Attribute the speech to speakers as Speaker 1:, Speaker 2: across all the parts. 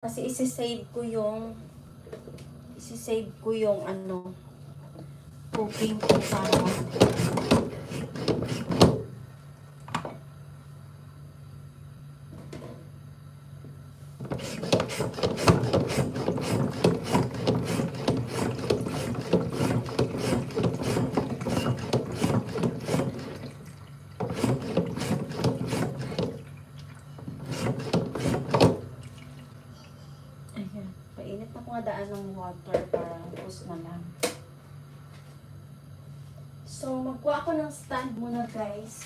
Speaker 1: Kasi isi-save ko yung ano, cooking ko para painit na ko nga daan ng water para tapos na lang. So, magkuha ako ng stand muna, guys.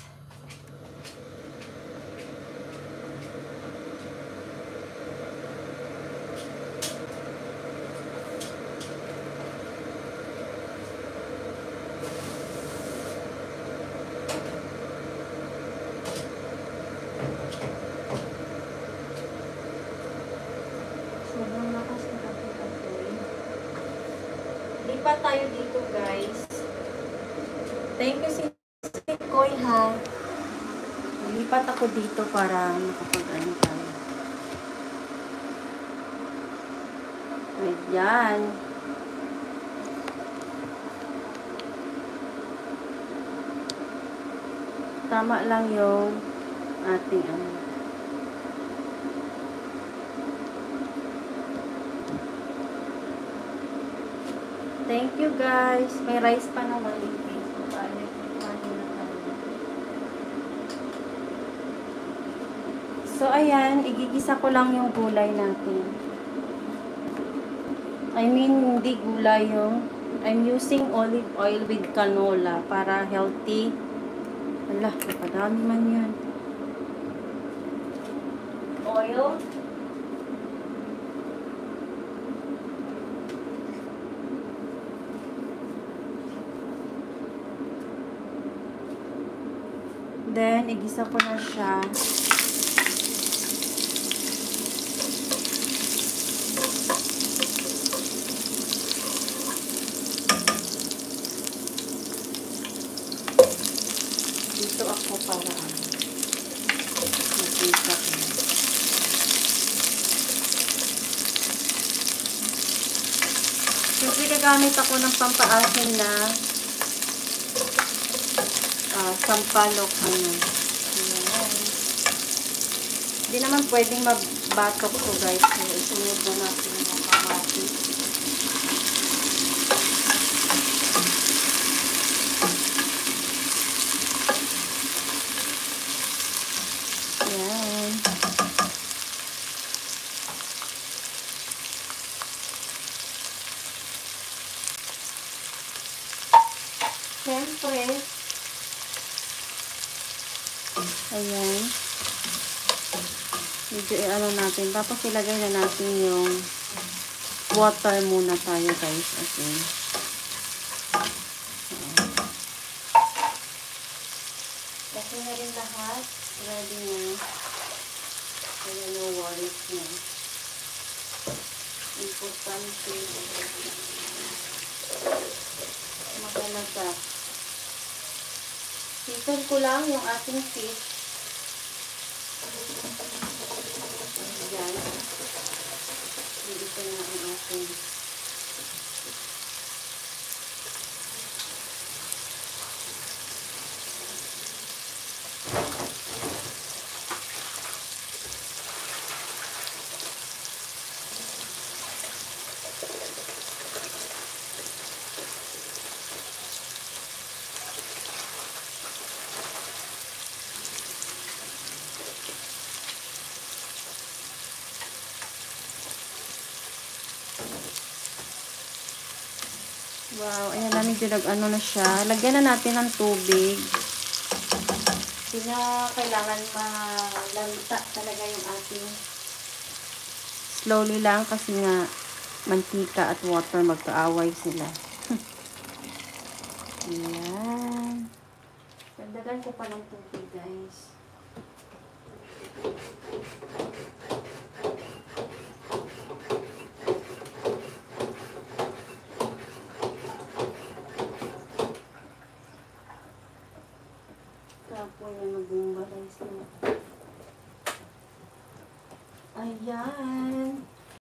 Speaker 1: Sobrang lakas na apoy. Lipat tayo dito, guys. Thank you, si Koy, ha. Lipat ako dito para makapag-ano tayo. Ayan. Tama lang yung ating ano. Thank you, guys. May rice pa naman. So, ayan. Igigisa ko lang yung gulay natin. I mean, hindi gulay yung... I'm using olive oil with canola para healthy. Ala, napadami man yan. Oil. Then, igisa ko na siya. Dito ako para mag-isa ko. Siyempre, gagamit ako ng pampaasin na sampalok, ano. Ayan. Hindi naman pwedeng magbatok ko, guys. So, isunod na natin yung kamatis. Ayan. Siyempre, ayan. Medyo ano natin. Tapos ilagay na natin yung water muna tayo, guys. Okay. Kasi na rin lahat. Ready na. Kaya no worries na. Importante. Magalaga. Season ko lang yung ating fish. Ayan. Dito na ang ating wow, ayan na medyo nag-ano na siya. Lagyan na natin ng tubig. Hindi na kailangan malanta talaga yung ating slowly lang kasi nga mantika at water magkaaway sila. Ayan. Dagdagan ko pa ng tubig, guys.